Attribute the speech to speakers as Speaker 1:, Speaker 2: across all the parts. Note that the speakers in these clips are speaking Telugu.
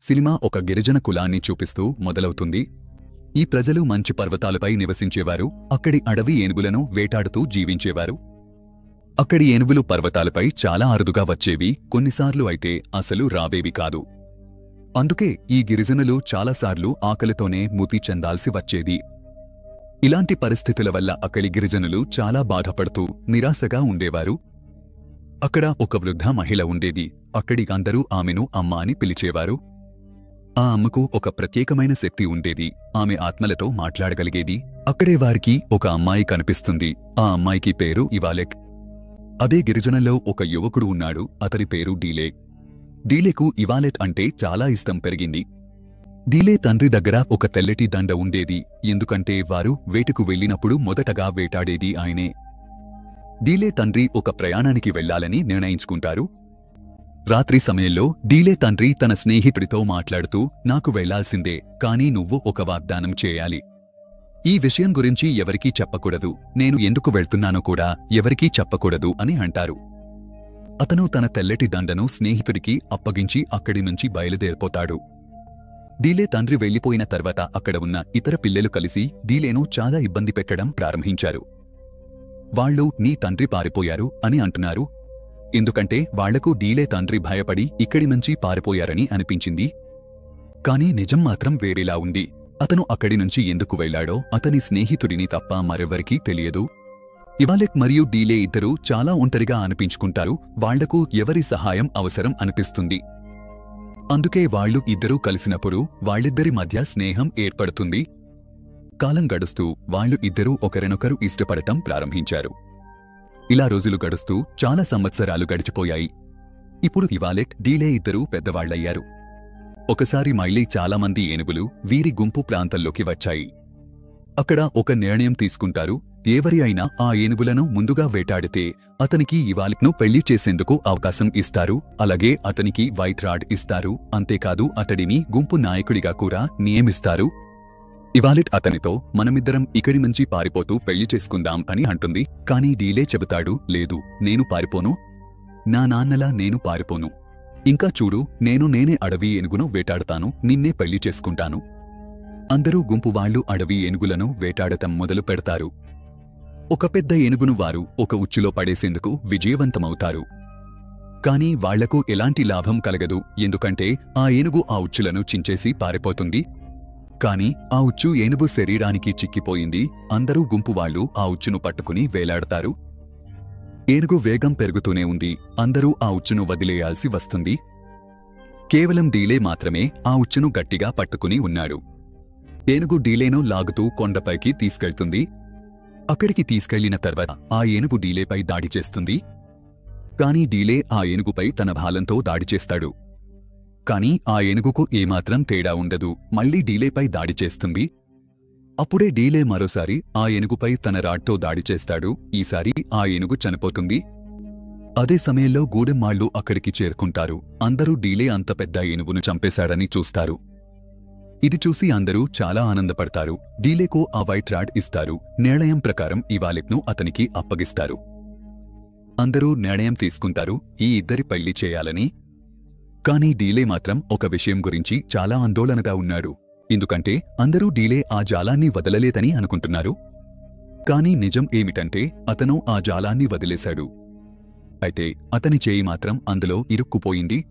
Speaker 1: సినిమా ఒక గిరిజన కులాన్ని చూపిస్తూ మొదలవుతుంది. ఈ ప్రజలు మంచి పర్వతాలపై నివసించేవారు. అక్కడి అడవి ఏనుగులను వేటాడుతూ జీవించేవారు. అక్కడి ఏనుగులు పర్వతాలపై చాలా అరుదుగా వచ్చేవి, కొన్నిసార్లు అయితే అసలు రావేవి కాదు. అందుకే ఈ గిరిజనులు చాలాసార్లు ఆకలితోనే మృతి చెందాల్సి వచ్చేది. ఇలాంటి పరిస్థితుల వల్ల అక్కడి గిరిజనులు చాలా బాధపడుతూ నిరాశగా ఉండేవారు. అక్కడ ఒక వృద్ధ మహిళ ఉండేది. అక్కడి అందరూ ఆమెను అమ్మ అని పిలిచేవారు. ఆ అమ్మకు ఒక ప్రత్యేకమైన శక్తి ఉండేది. ఆమె ఆత్మలతో మాట్లాడగలిగేది. అక్కడే వారికి ఒక అమ్మాయి కనిపిస్తుంది. ఆ అమ్మాయికి పేరు ఇవాలెట్. అదే గిరిజనుల్లో ఒక యువకుడు ఉన్నాడు. అతని పేరు డీలే. డీలేకు ఇవాలెట్ అంటే చాలా ఇష్టం పెరిగింది. డీలే తండ్రి దగ్గర ఒక తెల్లటి దండ ఉండేది. ఎందుకంటే వారు వేటకు వెళ్లినప్పుడు మొదటగా వేటాడేది ఆయనే. డీలే తండ్రి ఒక ప్రయాణానికి వెళ్లాలని నిర్ణయించుకుంటారు. రాత్రి సమయంలో డీలే తండ్రి తన స్నేహితుడితో మాట్లాడుతూ, నాకు వెళ్లాల్సిందే, కానీ నువ్వు ఒక వాగ్దానం చేయాలి. ఈ విషయం గురించి ఎవరికీ చెప్పకూడదు. నేను ఎందుకు వెళ్తున్నానో కూడా ఎవరికీ చెప్పకూడదు అని అంటారు. అతను తన తెల్లటి దండను స్నేహితుడికి అప్పగించి అక్కడి నుంచి బయలుదేరిపోతాడు. డీలే తండ్రి వెళ్లిపోయిన తర్వాత అక్కడ ఉన్న ఇతర పిల్లలు కలిసి డీలేను చాలా ఇబ్బంది పెట్టడం ప్రారంభించారు. వాళ్లు నీ తండ్రి పారిపోయారు అని అంటున్నారు. ఎందుకంటే వాళ్లకు డీలే తండ్రి భయపడి ఇక్కడి నుంచి పారిపోయారని అనిపించింది. కానీ నిజం మాత్రం వేరేలా ఉంది. అతను అక్కడి నుంచి ఎందుకు వెళ్లాడో అతని స్నేహితుడిని తప్ప మరెవ్వరికీ తెలియదు. ఇవాలెట్ మరియు డీలే ఇద్దరూ చాలా ఒంటరిగా అనిపించుకుంటారు. వాళ్లకు ఎవరి సహాయం అవసరం అనిపిస్తుంది. అందుకే వాళ్లు ఇద్దరూ కలిసినప్పుడు వాళ్ళిద్దరి మధ్య స్నేహం ఏర్పడుతుంది. కాలం గడుస్తూ వాళ్ళు ఇద్దరూ ఒకరినొకరు ఇష్టపడటం ప్రారంభించారు. ఇలా రోజులు గడుస్తూ చాలా సంవత్సరాలు గడిచిపోయాయి. ఇప్పుడు ఇవాలెట్, డీలే ఇద్దరూ పెద్దవాళ్లయ్యారు. ఒకసారి మళ్లీ చాలామంది ఏనుగులు వీరి గుంపు ప్రాంతంలోకి వచ్చాయి. అక్కడ ఒక నిర్ణయం తీసుకుంటారు. ఎవరి అయినా ఆ ఏనుగులను ముందుగా వేటాడితే అతనికి ఇవాలెట్ను పెళ్లి చేసేందుకు అవకాశం ఇస్తారు. అలాగే అతనికి వైట్ రాడ్ ఇస్తారు. అంతేకాదు అతడిని గుంపు నాయకుడిగా కూడా నియమిస్తారు. ఇవాలెట్ అతనితో, మనమిద్దరం ఇక్కడి నుంచి పారిపోతూ పెళ్లి చేసుకుందాం అని అంటుంది. కానీ డీలే చెబుతాడు, లేదు, నేను పారిపోను. నా నాన్నలా నేను పారిపోను. ఇంకా చూడు, నేనే అడవి ఏనుగును వేటాడతాను, నిన్నే పెళ్లి చేసుకుంటాను. అందరూ గుంపు వాళ్లు అడవి ఏనుగులను వేటాడటం మొదలు పెడతారు. ఒక పెద్ద ఏనుగును వారు ఒక ఉచ్చులో పడేసేందుకు విజయవంతమవుతారు. కానీ వాళ్లకు ఎలాంటి లాభం కలగదు. ఎందుకంటే ఆ ఏనుగు ఆ ఉచ్చులను చించేసి పారిపోతుంది. కాని ఆ ఉచ్చు ఏనుగు శరీరానికి చిక్కిపోయింది. అందరూ గుంపు వాళ్లు ఆ ఉచ్చును పట్టుకుని వేలాడతారు. ఏనుగు వేగం పెరుగుతూనే ఉంది. అందరూ ఆ ఉచ్చును వదిలేయాల్సి వస్తుంది. కేవలం డీలే మాత్రమే ఆ ఉచ్చును గట్టిగా పట్టుకుని ఉన్నాడు. ఏనుగు డీలేను లాగుతూ కొండపైకి తీసుకెళ్తుంది. అక్కడికి తీసుకెళ్లిన తర్వాత ఆ ఏనుగు డీలేపై దాడి చేస్తుంది. కాని డీలే ఆ ఏనుగుపై తన భాలంతో దాడి చేస్తాడు. కాని ఆ ఏనుగుకు ఏమాత్రం తేడా ఉండదు. మళ్లీ డీలేపై దాడి చేస్తుంది. అప్పుడే డీలే మరోసారి ఆ ఏనుగుపై తన రాడ్తో దాడి చేస్తాడు. ఈసారి ఆ ఏనుగు చనిపోతుంది. అదే సమయంలో గూడెంవాళ్లు అక్కడికి చేరుకుంటారు. అందరూ డీలే అంత పెద్ద ఏనుగును చంపేశాడని చూస్తారు. ఇది చూసి అందరూ చాలా ఆనందపడతారు. డీలేకు ఆ వైట్ రాడ్ ఇస్తారు. నిర్ణయం ప్రకారం ఇవాలెట్ను అతనికి అప్పగిస్తారు. అందరూ నిర్ణయం తీసుకుంటారు ఈ ఇద్దరి పెళ్లి చేయాలని. కానీ డీలే మాత్రం ఒక విషయం గురించి చాలా ఆందోళనగా ఉన్నాడు. ఎందుకంటే అందరూ డీలే ఆ జాలాన్ని వదలలేదని అనుకుంటున్నారు. కానీ నిజం ఏమిటంటే అతను ఆ జాలాన్ని వదిలేశాడు. అయితే అతని చేయి మాత్రం అందులో ఇరుక్కుపోయింది.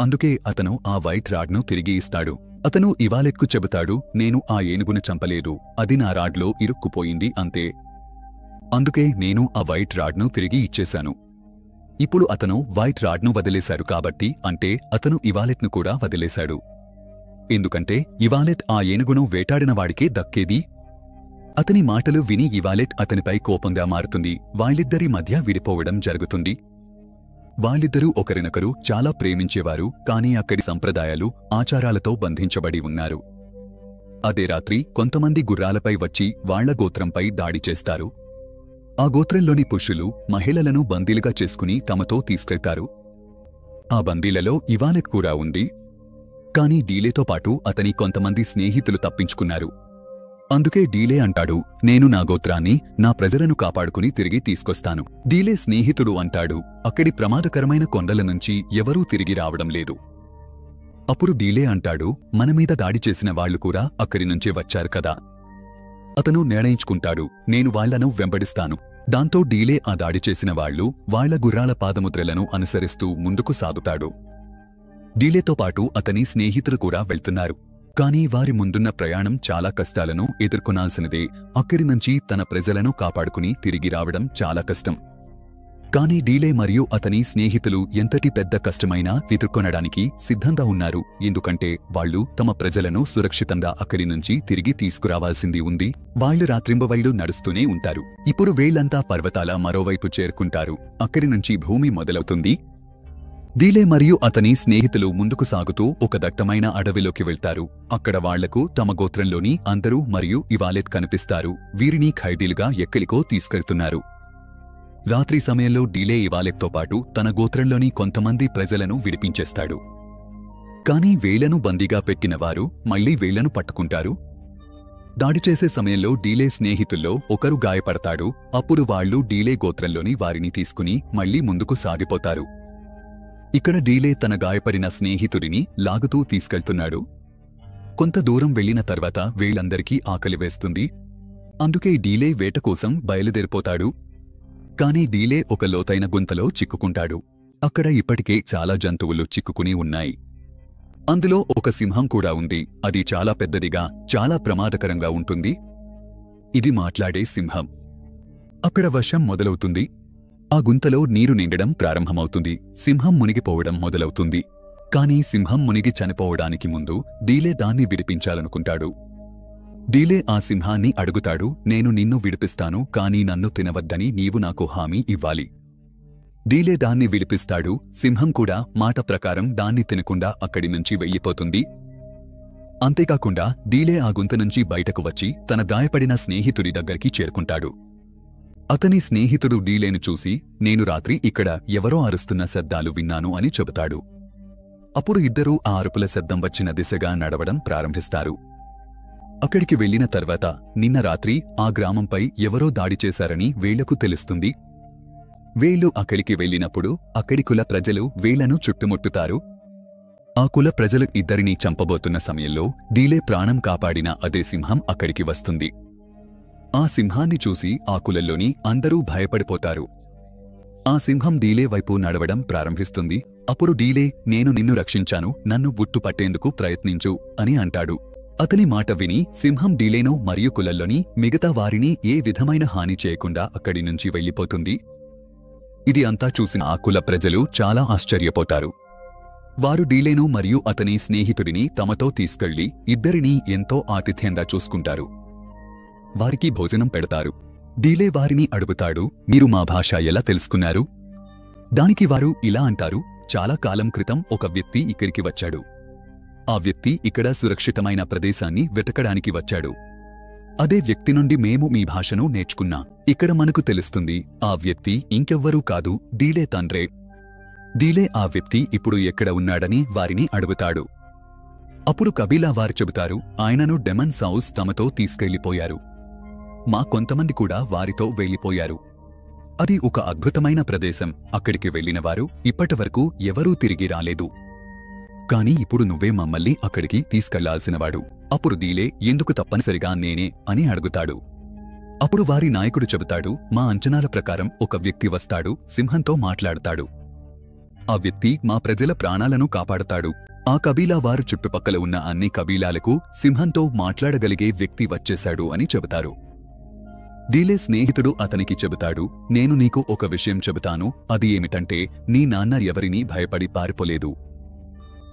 Speaker 1: అందుకే అతను ఆ వైట్ రాడ్ను తిరిగి ఇస్తాడు. అతను ఇవాలెట్కు చెబుతాడు, నేను ఆ ఏనుగును చంపలేదు, అది నా రాడ్లో ఇరుక్కుపోయింది అంతే. అందుకే నేను ఆ వైట్ రాడ్ను తిరిగి ఇచ్చేశాను. ఇప్పుడు అతను వైట్ రాడ్ను వదిలేశాడు కాబట్టి, అంటే అతను ఇవాలెట్ను కూడా వదిలేశాడు. ఎందుకంటే ఇవాలెట్ ఆ ఏనుగును వేటాడినవాడికే దక్కేది. అతని మాటలు విని ఇవాలెట్ అతనిపై కోపంగా మారుతుంది. వాళ్ళిద్దరి మధ్య విడిపోవడం జరుగుతుంది. వాళ్ళిద్దరూ ఒకరినొకరు చాలా ప్రేమించేవారు. కానీ అక్కడి సంప్రదాయాలు, ఆచారాలతో బంధించబడి ఉన్నారు. అదే రాత్రి కొంతమంది గుర్రాలపై వచ్చి వాళ్ల గోత్రంపై దాడి చేస్తారు. ఆ గోత్రంలోని పురుషులు మహిళలను బందీలుగా చేసుకుని తమతో తీసుకెళ్తారు. ఆ బందీలలో ఇవాలెట్ కూడా ఉంది. కానీ డీలేతో పాటు అతని కొంతమంది స్నేహితులు తప్పించుకున్నారు. అందుకే డీలే అంటాడు, నేను నా గోత్రాన్ని, నా ప్రజలను కాపాడుకుని తిరిగి తీసుకొస్తాను. డీలే స్నేహితుడు అంటాడు, అక్కడి ప్రమాదకరమైన కొండల నుంచి ఎవరూ తిరిగి రావడం లేదు. అప్పుడు డీలే అంటాడు, మనమీద దాడి చేసిన వాళ్లు కూడా అక్కడి నుంచే వచ్చారు కదా. అతను నిర్ణయించుకుంటాడు, నేను వాళ్లను వెంబడిస్తాను. దాంతో డీలే ఆ దాడి చేసిన వాళ్లు వాళ్ల గుర్రాల పాదముద్రలను అనుసరిస్తూ ముందుకు సాగుతాడు. డీలేతో పాటు అతని స్నేహితులు కూడా వెళ్తున్నారు. కానీ వారి ముందున్న ప్రయాణం చాలా కష్టాలను ఎదుర్కొనాల్సినదే. అక్కడి నుంచి తన ప్రజలను కాపాడుకుని తిరిగి రావడం చాలా కష్టం. కానీ డీలే మరియు అతని స్నేహితులు ఎంతటి పెద్ద కష్టమైనా ఎదుర్కొనడానికి సిద్ధంగా ఉన్నారు. ఎందుకంటే వాళ్లు తమ ప్రజలను సురక్షితంగా అక్కడి నుంచి తిరిగి తీసుకురావాల్సింది ఉంది. వాళ్లు రాత్రింబవళ్లు నడుస్తూనే ఉంటారు. ఇప్పుడు వీళ్లంతా పర్వతాల మరోవైపు చేరుకుంటారు. అక్కడి నుంచి భూమి మొదలవుతుంది. డీలే మరియు అతని స్నేహితులు ముందుకు సాగుతూ ఒక దట్టమైన అడవిలోకి వెళ్తారు. అక్కడ వాళ్లకు తమ గోత్రంలోని అందరూ మరియు ఇవాలెట్ కనిపిస్తారు. వీరిని ఖైదీలుగా ఎక్కడికో తీసుకెళ్తున్నారు. రాత్రి సమయంలో డీలే ఇవాలెట్తో పాటు తన గోత్రంలోని కొంతమంది ప్రజలను విడిపించేస్తాడు. కానీ వేళ్లను బందీగా పెట్టిన వారు మళ్లీ వేళ్లను పట్టుకుంటారు. దాడి చేసే సమయంలో డీలే స్నేహితుల్లో ఒకరు గాయపడతాడు. అప్పుడు వాళ్లు డీలే గోత్రంలోని వారిని తీసుకుని మళ్లీ ముందుకు సాగిపోతారు. ఇక్కడ డీలే తన గాయపడిన స్నేహితుడిని లాగుతూ తీసుకెళ్తున్నాడు. కొంత దూరం వెళ్లిన తర్వాత వీళ్లందరికీ ఆకలి వేస్తుంది. అందుకే డీలే వేట కోసం బయలుదేరిపోతాడు. కానీ డీలే ఒక లోతైన గుంతలో చిక్కుకుంటాడు. అక్కడ ఇప్పటికే చాలా జంతువులు చిక్కుకుని ఉన్నాయి. అందులో ఒక సింహం కూడా ఉంది. అది చాలా పెద్దదిగా, చాలా ప్రమాదకరంగా ఉంటుంది. ఇది మాట్లాడే సింహం. అక్కడ వర్షం మొదలవుతుంది. ఆ గుంతలో నీరు నిండడం ప్రారంభమవుతుంది. సింహం మునిగిపోవడం మొదలవుతుంది. కానీ సింహం మునిగి చనిపోవడానికి ముందు డీలే దాన్ని విడిపించాలనుకుంటాడు. డీలే ఆ సింహాన్ని అడుగుతాడు, నేను నిన్ను విడిపిస్తాను, కానీ నన్ను తినవద్దని నీవు నాకు హామీ ఇవ్వాలి. డీలే దాన్ని విడిపిస్తాడు. సింహం కూడా మాట ప్రకారం దాన్ని తినకుండా అక్కడి నుంచి వెళ్ళిపోతుంది. అంతేకాకుండా డీలే ఆ గుంత నుంచి బయటకు వచ్చి తన గాయపడిన స్నేహితుడి దగ్గరికి చేరుకుంటాడు. అతని స్నేహితుడు డీలేను చూసి, నేను రాత్రి ఇక్కడ ఎవరో అరుస్తున్న శబ్దాలు విన్నాను అని చెబుతాడు. అప్పుడు ఇద్దరూ ఆ అరుపుల శబ్దం వచ్చిన దిశగా నడవడం ప్రారంభిస్తారు. అక్కడికి వెళ్లిన తర్వాత నిన్న రాత్రి ఆ గ్రామంపై ఎవరో దాడి చేశారని వీళ్లకు తెలుస్తుంది. వీళ్లు అక్కడికి వెళ్లినప్పుడు అక్కడి కుల ప్రజలు వీళ్లను చుట్టుముట్టుతారు. ఆ కుల ప్రజలు ఇద్దరినీ చంపబోతున్న సమయంలో డీలే ప్రాణం కాపాడిన అదే సింహం అక్కడికి వస్తుంది. ఆ సింహాన్ని చూసి ఆ కులంలోని అందరూ భయపడిపోతారు. ఆ సింహం డీలే వైపు నడవడం ప్రారంభిస్తుంది. అప్పుడు డీలే, నేను నిన్ను రక్షించాను, నన్ను గుర్తుపట్టేందుకు ప్రయత్నించు అని అంటాడు. అతని మాట విని సింహం డీలేను మరియు కులంలోని మిగతా వారిని ఏ విధమైన హాని చేయకుండా అక్కడి నుంచి వెళ్ళిపోతుంది. ఇది అంతా చూసిన ఆ కుల ప్రజలు చాలా ఆశ్చర్యపోతారు. వారు డీలేను మరియు అతని స్నేహితుడిని తమతో తీసుకెళ్లి ఇద్దరినీ ఎంతో ఆతిథ్యంగా చూసుకుంటారు. వారికి భోజనం పెడతారు. డీలే వారిని అడుగుతాడు, మీరు మా భాష ఎలా తెలుసుకున్నారు? దానికి వారు ఇలా అంటారు, చాలా కాలం క్రితం ఒక వ్యక్తి ఇక్కడికి వచ్చాడు. ఆ వ్యక్తి ఇక్కడ సురక్షితమైన ప్రదేశాన్ని వెతకడానికి వచ్చాడు. అదే వ్యక్తి నుండి మేము మీ భాషను నేర్చుకున్నా. ఇక్కడ మనకు తెలుస్తుంది ఆ వ్యక్తి ఇంకెవ్వరూ కాదు, డీలే తండ్రే. డీలే ఆ వ్యక్తి ఇప్పుడు ఎక్కడ ఉన్నాడని వారిని అడుగుతాడు. అప్పుడు కబీలా వారు చెబుతారు, ఆయనను డెమన్ సౌస్ తమతో తీసుకెళ్లిపోయారు. మా కొంతమంది కూడా వారితో వెళ్ళిపోయారు. అది ఒక అద్భుతమైన ప్రదేశం. అక్కడికి వెళ్లినవారు ఇప్పటివరకు ఎవరూ తిరిగి రాలేదు. కాని ఇప్పుడు నువ్వే మమ్మల్ని అక్కడికి తీసుకెళ్లాల్సినవాడు. అప్పుడు డీలే, ఎందుకు తప్పనిసరిగా నేనే అని అడుగుతాడు. అప్పుడు వారి నాయకుడు చెబుతాడు, మా అంచనాల ప్రకారం ఒక వ్యక్తి వస్తాడు, సింహంతో మాట్లాడతాడు. ఆ వ్యక్తి మా ప్రజల ప్రాణాలను కాపాడతాడు. ఆ కబీలా వారు చుట్టుపక్కల ఉన్న అన్ని కబీలాలకు సింహంతో మాట్లాడగలిగే వ్యక్తి వచ్చేశాడు అని చెబుతారు. డీలే స్నేహితుడు అతనికి చెబుతాడు, నేను నీకు ఒక విషయం చెబుతాను. అది ఏమిటంటే, నీ నాన్న ఎవరినీ భయపడి పారిపోలేదు.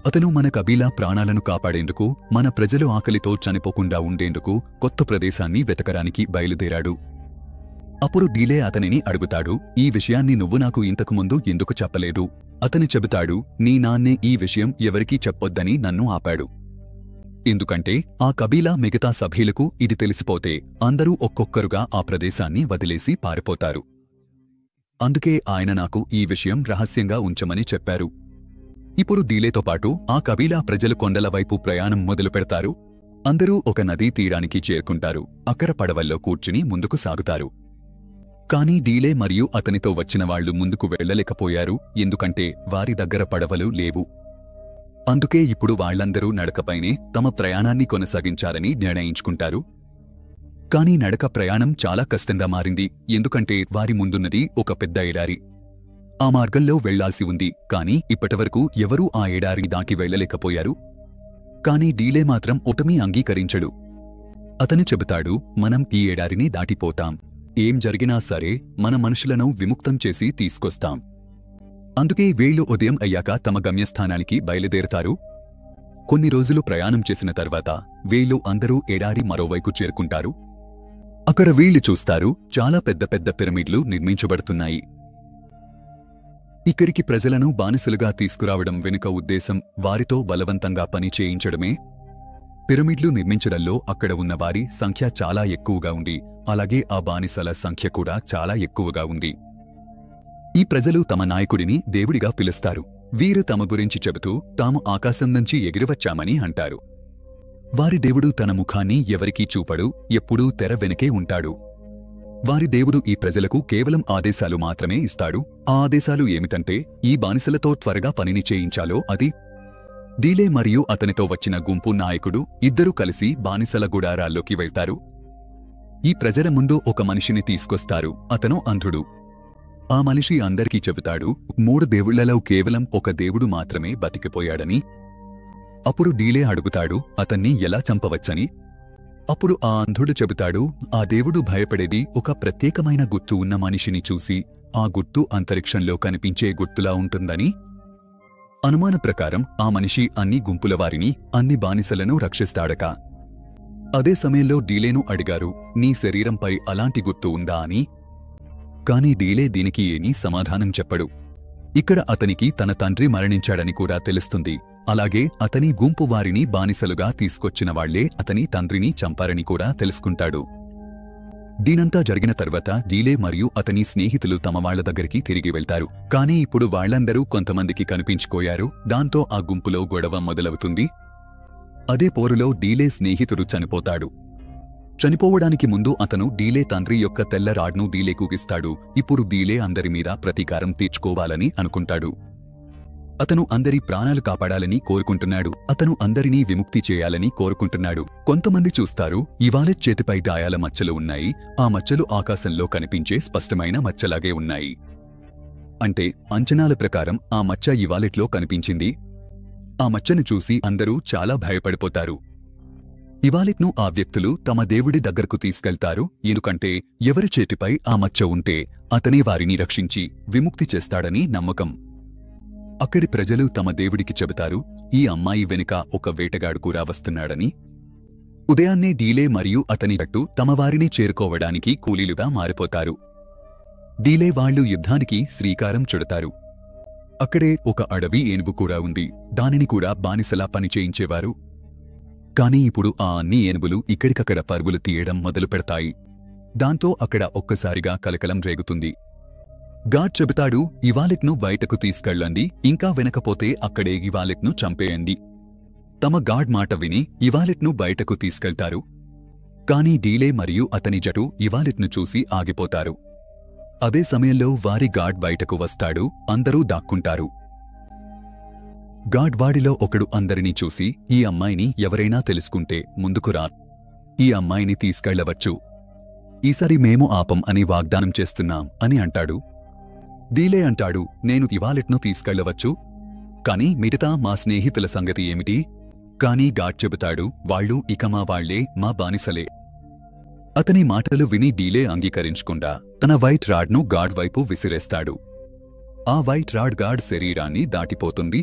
Speaker 1: అతను మన కబీలా ప్రాణాలను కాపాడేందుకు, మన ప్రజలు ఆకలితో చనిపోకుండా ఉండేందుకు కొత్త ప్రదేశాన్ని వెతకడానికి బయలుదేరాడు. అప్పుడు డీలే అతనిని అడుగుతాడు, ఈ విషయాన్ని నువ్వు నాకు ఇంతకుముందు ఎందుకు చెప్పలేదు? అతని చెబుతాడు, నీ నాన్నే ఈ విషయం ఎవరికీ చెప్పొద్దని నన్ను ఆపాడు. ఎందుకంటే ఆ కబీలా మిగతా సభ్యులకు ఇది తెలిసిపోతే అందరూ ఒక్కొక్కరుగా ఆ ప్రదేశాన్ని వదిలేసి పారిపోతారు. అందుకే ఆయన నాకు ఈ విషయం రహస్యంగా ఉంచమని చెప్పారు. ఇప్పుడు డీలేతో పాటు ఆ కబీలా ప్రజలు కొండల వైపు ప్రయాణం మొదలుపెడతారు. అందరూ ఒక నదీ తీరానికి చేరుకుంటారు. అక్కడ పడవల్లో కూర్చుని ముందుకు సాగుతారు. కానీ డీలే మరియు అతనితో వచ్చిన వాళ్లు ముందుకు వెళ్లలేకపోయారు. ఎందుకంటే వారి దగ్గర పడవలు లేవు. అందుకే ఇప్పుడు వాళ్లందరూ నడకపైనే తమ ప్రయాణాన్ని కొనసాగించాలని నిర్ణయించుకుంటారు. కానీ నడక ప్రయాణం చాలా కష్టంగా మారింది. ఎందుకంటే వారి ముందున్నది ఒక పెద్ద ఎడారి. ఆ మార్గంలో వెళ్లాల్సి ఉంది. కానీ ఇప్పటివరకు ఎవరూ ఆ ఎడారిని దాటి వెళ్లలేకపోయారు. కానీ డీలే మాత్రం ఓటమి అంగీకరించడు. అతను చెబుతాడు, మనం ఈ ఎడారిని దాటిపోతాం. ఏం జరిగినా సరే మన మనుషులను విముక్తం చేసి తీసుకొస్తాం. అందుకే వీళ్లు ఉదయం అయ్యాక తమ గమ్యస్థానానికి బయలుదేరతారు. కొన్ని రోజులు ప్రయాణం చేసిన తర్వాత వీళ్లు అందరూ ఎడారి మరోవైపు చేరుకుంటారు. అక్కడ వీళ్లు చూస్తారు, చాలా పెద్ద పెద్ద పిరమిడ్లు నిర్మించబడుతున్నాయి. ఇక్కడికి ప్రజలను బానిసలుగా తీసుకురావడం వెనుక ఉద్దేశం వారితో బలవంతంగా పని చేయించడమే. పిరమిడ్లు నిర్మించడంలో అక్కడ ఉన్న వారి సంఖ్య చాలా ఎక్కువగా ఉంది. అలాగే ఆ బానిసల సంఖ్య కూడా చాలా ఎక్కువగా ఉంది. ఈ ప్రజలు తమ నాయకుడిని దేవుడిగా పిలుస్తారు. వీరు తమ గురించి చెబుతూ తాము ఆకాశం నుంచి ఎగిరివచ్చామని అంటారు. వారి దేవుడు తన ముఖాన్ని ఎవరికీ చూపడు, ఎప్పుడూ తెర వెనకే ఉంటాడు. వారి దేవుడు ఈ ప్రజలకు కేవలం ఆదేశాలు మాత్రమే ఇస్తాడు. ఆ ఆదేశాలు ఏమిటంటే, ఈ బానిసలతో త్వరగా పనిని చేయించాలో అది. డీలే మరియు అతనితో వచ్చిన గుంపు నాయకుడు ఇద్దరూ కలిసి బానిసల గుడారాల్లోకి వెళ్తారు. ఈ ప్రజల ముందు ఒక మనిషిని తీసుకొస్తారు. అతను అంధుడు. ఆ మనిషి అందరికీ చెబుతాడు, 3 దేవుళ్లలో కేవలం ఒక దేవుడు మాత్రమే బతికిపోయాడని. అప్పుడు డీలే అడుగుతాడు, అతన్ని ఎలా చంపవచ్చని. అప్పుడు ఆ అంధుడు చెబుతాడు, ఆ దేవుడు భయపడేది ఒక ప్రత్యేకమైన గుర్తు ఉన్న మనిషిని చూసి, ఆ గుర్తు అంతరిక్షంలో కనిపించే గుర్తులా ఉంటుందని. అనుమాన ప్రకారం ఆ మనిషి అన్ని గుంపుల వారిని, అన్ని బానిసలను రక్షిస్తాడక. అదే సమయంలో డీలేను అడిగారు, నీ శరీరంపై అలాంటి గుర్తు ఉందా అని. కాని డీలే దీనికి ఏమీ సమాధానం చెప్పడు. ఇక్కడ అతనికి తన తండ్రి మరణించాడని కూడా తెలుస్తుంది. అలాగే అతని గుంపు వారిని బానిసలుగా తీసుకొచ్చిన వాళ్లే అతని తండ్రిని చంపారని కూడా తెలుసుకుంటాడు. దీనంతా జరిగిన తర్వాత డీలే మరియు అతని స్నేహితులు తమ వాళ్ల దగ్గరికి తిరిగి వెళ్తారు. కానీ ఇప్పుడు వాళ్లందరూ కొంతమందికి కనిపించుకోయారు. దాంతో ఆ గుంపులో గొడవ మొదలవుతుంది. అదే పోరులో డీలే స్నేహితుడు చనిపోతాడు. చనిపోవడానికి ముందు అతను డీలే తండ్రి యొక్క తెల్ల రాడ్ను డీలేకు ఇస్తాడు. ఇప్పుడు డీలే అందరి మీద ప్రతీకారం తీర్చుకోవాలని అనుకుంటాడు. అతను అందరి ప్రాణాలు కాపాడాలని కోరుకుంటున్నాడు. అతను అందరినీ విముక్తి చేయాలని కోరుకుంటున్నాడు. కొంతమంది చూస్తారు, ఇవాలెట్ చేతిపై గాయాల మచ్చలు ఉన్నాయి. ఆ మచ్చలు ఆకాశంలో కనిపించే స్పష్టమైన మచ్చలాగే ఉన్నాయి. అంటే అంచనాల ప్రకారం ఆ మచ్చ ఇవాలెట్లో కనిపించింది. ఆ మచ్చను చూసి అందరూ చాలా భయపడిపోతారు. ఇవాలెట్ను ఆ వ్యక్తులు తమ దేవుడి దగ్గరకు తీసుకెళ్తారు. ఎందుకంటే ఎవరి చేతిపై ఆ మచ్చ ఉంటే అతనే వారిని రక్షించి విముక్తి చేస్తాడని నమ్మకం. అక్కడి ప్రజలు తమ దేవుడికి చెబుతారు, ఈ అమ్మాయి వెనుక ఒక వేటగాడు కూడా వస్తున్నాడని. ఉదయాన్నే డీలే మరియు అతని జట్టు తమ వారిని చేరుకోవడానికి కూలీలుగా మారిపోతారు. డీలే వాళ్లు యుద్ధానికి శ్రీకారం చుడతారు. అక్కడే ఒక అడవి ఏనుగు కూడా ఉంది. దానిని కూడా బానిసలా పనిచేయించేవారు. కానీ ఇప్పుడు ఆ అన్ని ఏనుగులు ఇక్కడికక్కడ పరుగులు తీయడం మొదలుపెడతాయి. దాంతో అక్కడ ఒక్కసారిగా కలకలం రేగుతుంది. గాడ్ చెబుతాడు, ఇవాలెట్ను బయటకు తీసుకెళ్ళండి, ఇంకా వెనకపోతే అక్కడే ఇవాలెట్ను చంపేయండి. తమ గాడ్ మాట విని ఇవాలెట్ను బయటకు తీసుకెళ్తారు. కానీ డీలే మరియు అతని జటు ఇవాలెట్ను చూసి ఆగిపోతారు. అదే సమయంలో వారి గాడ్ బయటకు వస్తాడు. అందరూ దాక్కుంటారు. గాడ్ వాడిలో ఒకడు అందరినీ చూసి, ఈ అమ్మాయిని ఎవరైనా తెలుసుకుంటే ముందుకు రా, ఈ అమ్మాయిని తీసుకెళ్లవచ్చు. ఈసారి మేము ఆపం అని వాగ్దానం చేస్తున్నాం అని అంటాడు. డీలే అంటాడు, నేను ఇవాలెట్ను తీసుకెళ్లవచ్చు, కాని మిగతా మా స్నేహితుల సంగతి ఏమిటి? కానీ గాడ్ చెబుతాడు, వాళ్ళు ఇక మా వాళ్లే, మా బానిసలే. అతని మాటలు విని డీలే అంగీకరించకుండా తన వైట్ రాడ్ను గాడ్ వైపు విసిరేస్తాడు. ఆ వైట్ రాడ్ గాడ్ శరీరాన్ని దాటిపోతుంది.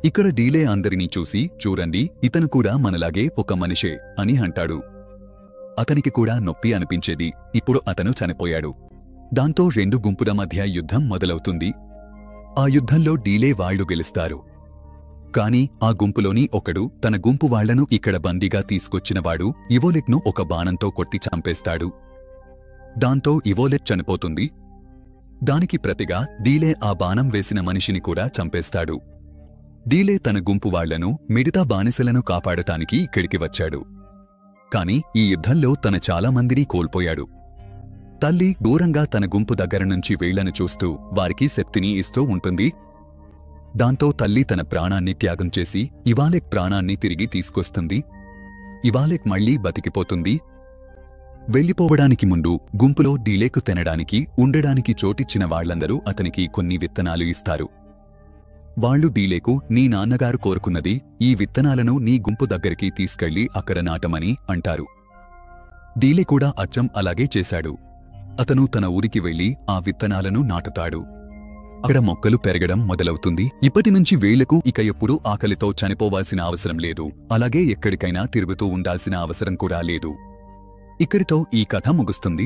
Speaker 1: ఇక్కడ డీలే అందరినీ చూసి, చూడండి, ఇతను కూడా మనలాగే ఒక మనిషే అని అంటాడు. అతనికి కూడా నొప్పి అనిపించేది. ఇప్పుడు అతను చనిపోయాడు. దాంతో 2 గుంపుల మధ్య యుద్ధం మొదలవుతుంది. ఆ యుద్ధంలో డీలే వాళ్లు గెలుస్తారు. కాని ఆ గుంపులోని ఒకడు తన గుంపు వాళ్లను ఇక్కడ బందీగా తీసుకొచ్చినవాడు ఇవోలెట్ను ఒక బాణంతో కొట్టి చంపేస్తాడు. దాంతో ఇవోలెట్ చనిపోతుంది. దానికి ప్రతిగా డీలే ఆ బాణం వేసిన మనిషిని కూడా చంపేస్తాడు. డీలే తన గుంపు వాళ్లను, మిగతా బానిసలను కాపాడటానికి ఇక్కడికి వచ్చాడు. కాని ఈ యుద్ధంలో తన చాలా మందిని కోల్పోయాడు. తల్లి దూరంగా తన గుంపు దగ్గర నుంచి వీళ్లను చూస్తూ వారికి శక్తిని ఇస్తూ ఉంటుంది. దాంతో తల్లి తన ప్రాణాన్ని త్యాగం చేసి ఇవాలెక్ ప్రాణాన్ని తిరిగి తీసుకొస్తుంది. ఇవాలెక్ మళ్లీ బతికిపోతుంది. వెళ్ళిపోవడానికి ముందు గుంపులో డీలేకు తినడానికి ఉండడానికి చోటిచ్చిన వాళ్లందరూ అతనికి కొన్ని విత్తనాలు ఇస్తారు. వాళ్లు డీలేకు నీ నాన్నగారు కోరుకున్నది ఈ విత్తనాలను నీ గుంపు దగ్గరికి తీసుకెళ్లి అక్కడ నాటమని అంటారు. డీలే కూడా అచ్చం అలాగే చేశాడు. అతను తన ఊరికి వెళ్లి ఆ విత్తనాలను నాటుతాడు. అక్కడ మొక్కలు పెరగడం మొదలవుతుంది. ఇప్పటినుంచి వీళ్లకు ఇక ఎప్పుడూ ఆకలితో చనిపోవాల్సిన అవసరం లేదు. అలాగే ఎక్కడికైనా తిరుగుతూ ఉండాల్సిన అవసరం కూడా లేదు. ఇక్కడితో ఈ కథ ముగుస్తుంది.